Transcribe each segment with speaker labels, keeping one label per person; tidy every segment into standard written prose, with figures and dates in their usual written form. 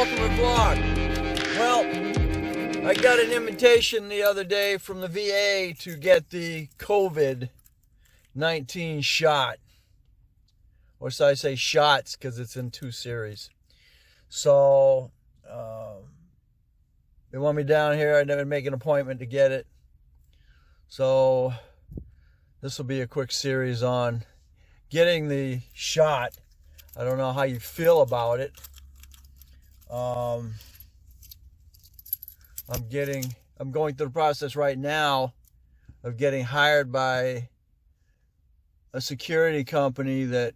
Speaker 1: welcome to vlog. Well, I got an invitation the other day from the VA to get the COVID-19 shot. Or should I say shots, because it's in 2 series. So, they want me down here. I never make an appointment to get it. So, this will be a quick series on getting the shot. I don't know how you feel about it. I'm going through the process right now of getting hired by a security company that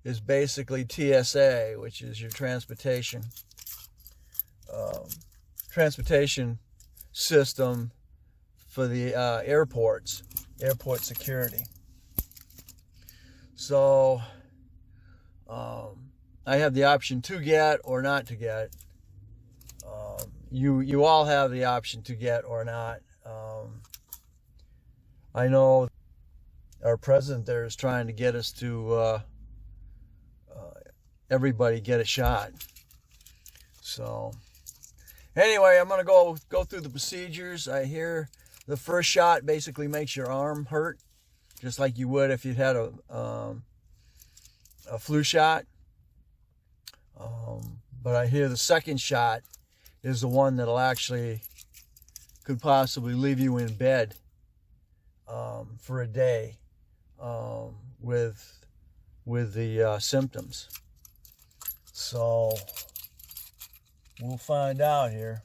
Speaker 1: is basically TSA, which is your transportation system for the airport security. So I have the option to get or not to get. You all have the option to get or not. I know our president there is trying to get us to everybody get a shot. So anyway, I'm gonna go through the procedures. I hear the first shot basically makes your arm hurt, just like you would if you'd had a flu shot. But I hear the second shot is the one that'll actually could possibly leave you in bed for a day with the symptoms. So we'll find out here.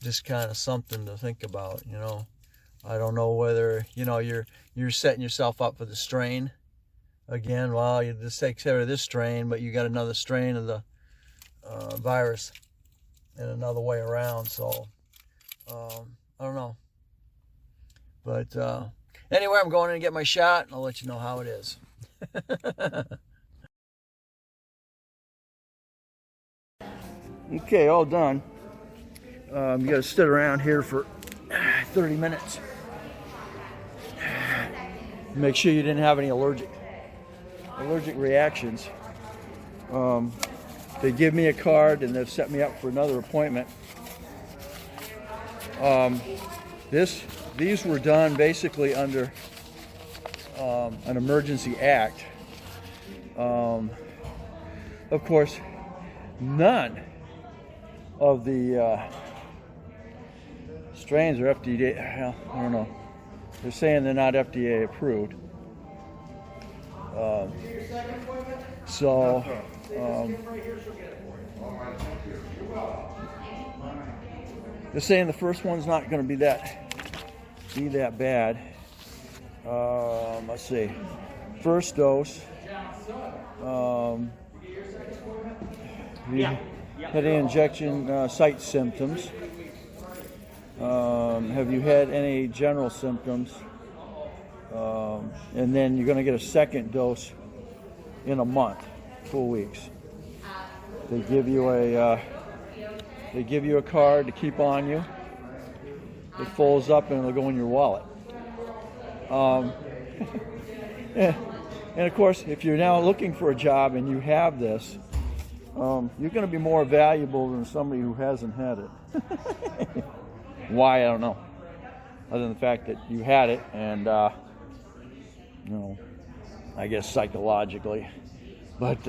Speaker 1: Just kind of something to think about, you know. I don't know whether, you know, you're setting yourself up for the strain again. Well, you just take care of this strain, but you got another strain of the virus and another way around. So I don't know. But anyway, I'm going in to get my shot, and I'll let you know how it is. Okay, all done. You got to sit around here for 30 minutes. Make sure you didn't have any allergic reactions. They give me a card and they've set me up for another appointment. These were done basically under an emergency act. Of course, none of the strains are FDA. Well, I don't know. They're saying they're not FDA approved. They're saying the first one's not going to be that bad. Let's see. First dose. Had an injection site symptoms. Have you had any general symptoms? And then you're going to get a second dose in a month, 4 weeks. They give you a card to keep on you. It folds up and it'll go in your wallet. And of course, if you're now looking for a job and you have this, you're going to be more valuable than somebody who hasn't had it. Why, I don't know. Other than the fact that you had it, and you know, I guess psychologically. But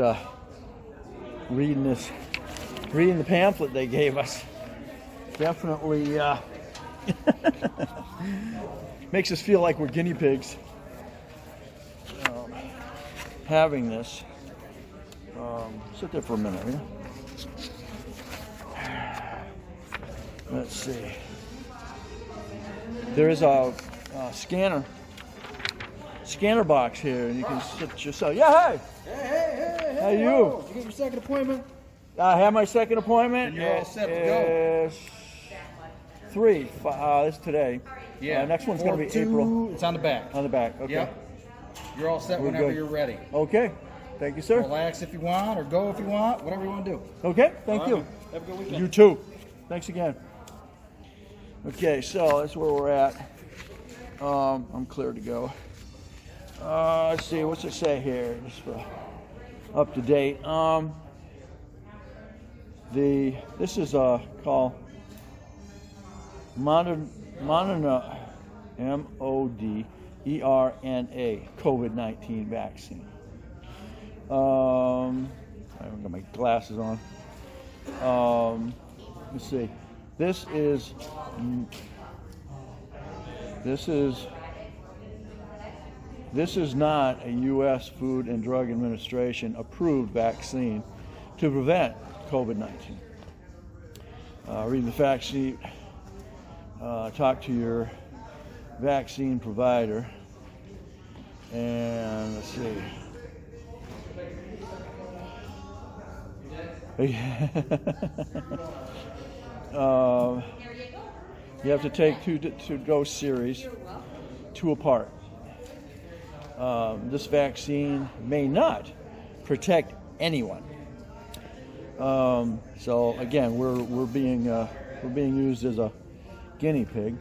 Speaker 1: reading the pamphlet they gave us definitely makes us feel like we're guinea pigs having this. Sit there for a minute, yeah? Let's see. There is a scanner box here, and you can sit yourself. Yeah, hey. How are you?
Speaker 2: Did you get your second appointment?
Speaker 1: I have my second appointment.
Speaker 2: You're all set to go.
Speaker 1: 3. This is today.
Speaker 2: Yeah.
Speaker 1: Next one's going to be April.
Speaker 2: It's on the back.
Speaker 1: On the back. Okay.
Speaker 2: Yep. You're all set whenever you're ready.
Speaker 1: Okay. Thank you, sir.
Speaker 2: Relax if you want, or go if you want, whatever you want to do.
Speaker 1: Okay. Thank you.
Speaker 2: Have a good weekend.
Speaker 1: You too. Thanks again. Okay, so that's where we're at. I'm clear to go. let's see, what's it say here? Just for up to date. This is called Moderna, M-O-D-E-R-N-A, COVID-19 vaccine. I haven't got my glasses on. Let's see. This is not a U.S. Food and Drug Administration approved vaccine to prevent COVID-19. Read the fact sheet. Talk to your vaccine provider. And let's see. You have to take two dose series, 2 apart. This vaccine may not protect anyone. So again, we're being used as a guinea pig.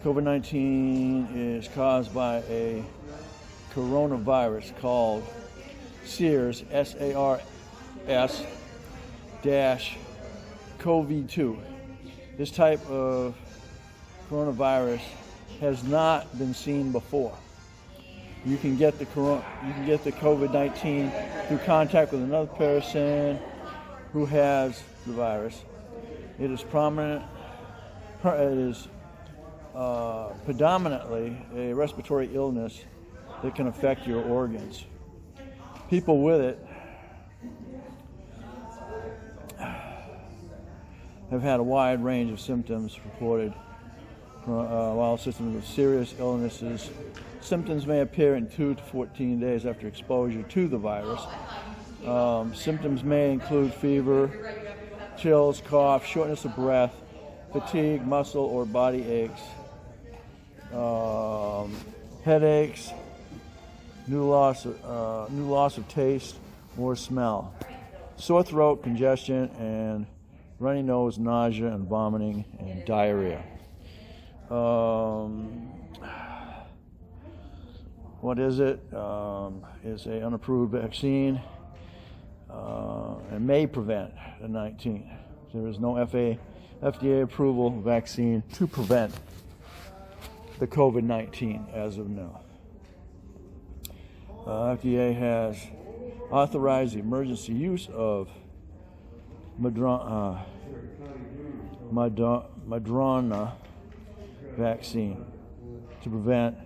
Speaker 1: COVID-19 is caused by a coronavirus called SARS, SARS-CoV-2. This type of coronavirus has not been seen before. You can get the COVID-19 through contact with another person who has the virus. It is predominantly a respiratory illness that can affect your organs. People with it have had a wide range of symptoms reported. While symptoms of serious illnesses, symptoms may appear in 2 to 14 days after exposure to the virus. Symptoms may include fever, chills, cough, shortness of breath, fatigue, muscle or body aches, headaches, new loss of taste or smell, sore throat, congestion, and runny nose, nausea, and vomiting, and diarrhea. What is it? It's an unapproved vaccine and may prevent the 19. There is no FDA approval vaccine to prevent the COVID-19 as of now. FDA has authorized the emergency use of Moderna vaccine to prevent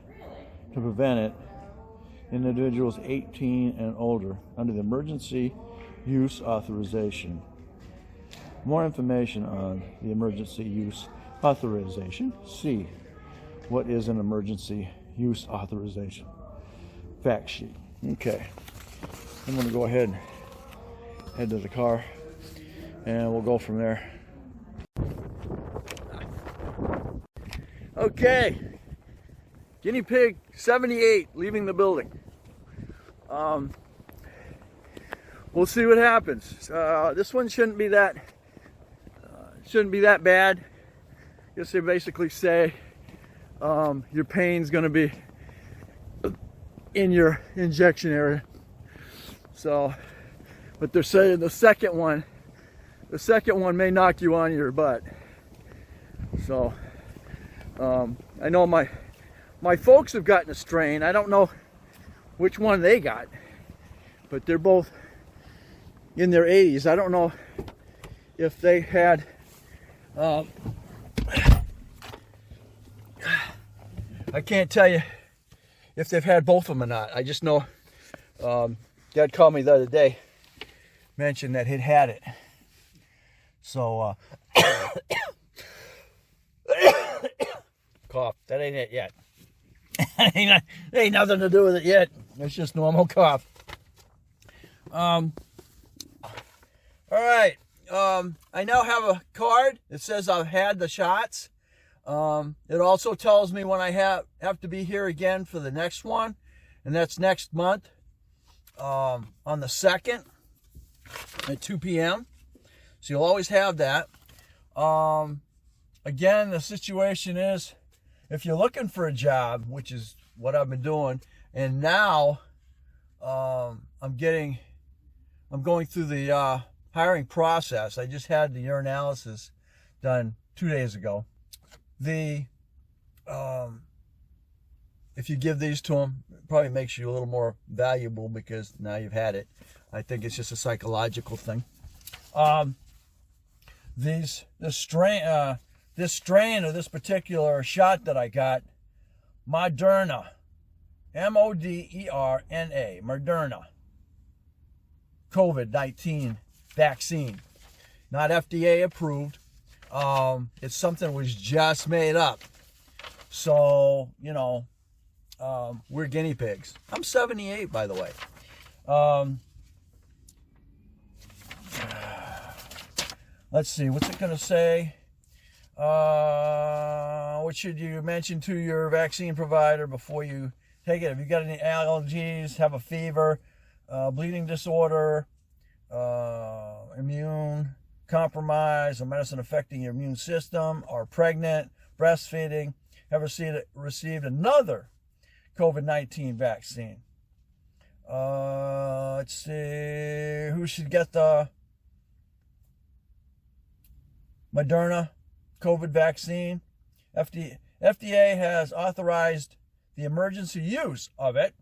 Speaker 1: it in individuals 18 and older under the emergency use authorization. More information on the emergency use authorization. See what is an emergency use authorization. Fact sheet. Okay. I'm going to go ahead and head to the car and we'll go from there. Okay. Guinea pig 78 leaving the building. We'll see what happens. This one shouldn't be that bad. I guess they basically say your pain's going to be in your injection area. So, but they're saying the second one may knock you on your butt. So, I know my folks have gotten a strain. I don't know which one they got, but they're both in their 80s. I don't know if they had I can't tell you if they've had both of them or not. I just know Dad called me the other day, mentioned that he'd had it. So cough. That ain't it yet. Ain't nothing to do with it yet. It's just normal cough. All right. I now have a card that says I've had the shots. It also tells me when I have to be here again for the next one, and that's next month on the 2nd at 2 p.m. So you'll always have that. Again, the situation is, if you're looking for a job, which is what I've been doing, and now I'm going through the hiring process. I just had the urinalysis done 2 days ago. If you give these to them, it probably makes you a little more valuable because now you've had it. I think it's just a psychological thing. This strain of this particular shot that I got, Moderna, Moderna, Moderna, Covid-19 vaccine, not FDA approved. It's something that was just made up. So, you know, we're guinea pigs. I'm 78, by the way. Let's see, what's it going to say? What should you mention to your vaccine provider before you take it? Have you got any allergies, have a fever, bleeding disorder, immune compromise, or medicine affecting your immune system, are pregnant, breastfeeding, have received another COVID-19 vaccine? Let's see, who should get the Moderna COVID vaccine? FDA has authorized the emergency use of it,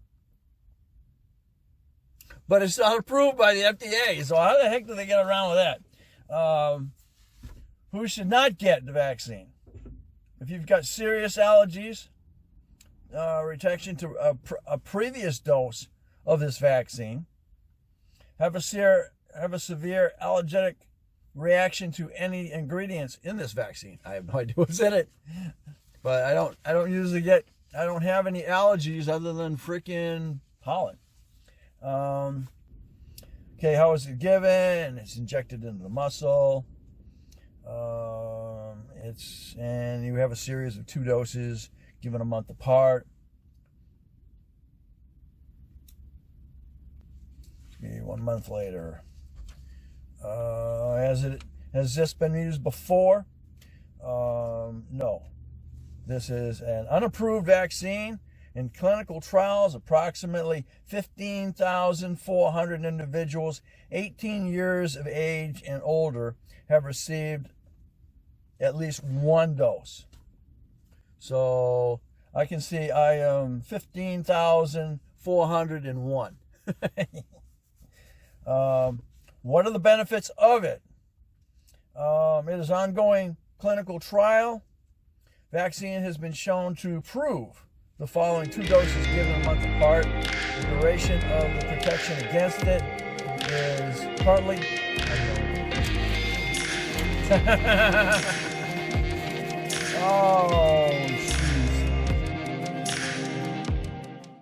Speaker 1: but it's not approved by the FDA. So how the heck do they get around with that? Who should not get the vaccine? If you've got serious allergies, reaction to a previous dose of this vaccine, have a severe allergic reaction to any ingredients in this vaccine. I have no idea what's in it, but I don't have any allergies other than freaking pollen. Okay, how is it given? It's injected into the muscle. And you have a series of 2 doses given a month apart. Okay, 1 month later. Has this been used before? No. This is an unapproved vaccine. In clinical trials, approximately 15,400 individuals 18 years of age and older have received at least 1 dose. So I can see I am 15,401. What are the benefits of it? It is ongoing clinical trial. Vaccine has been shown to prove the following: 2 doses given a month apart. The duration of the protection against it is partly unknown.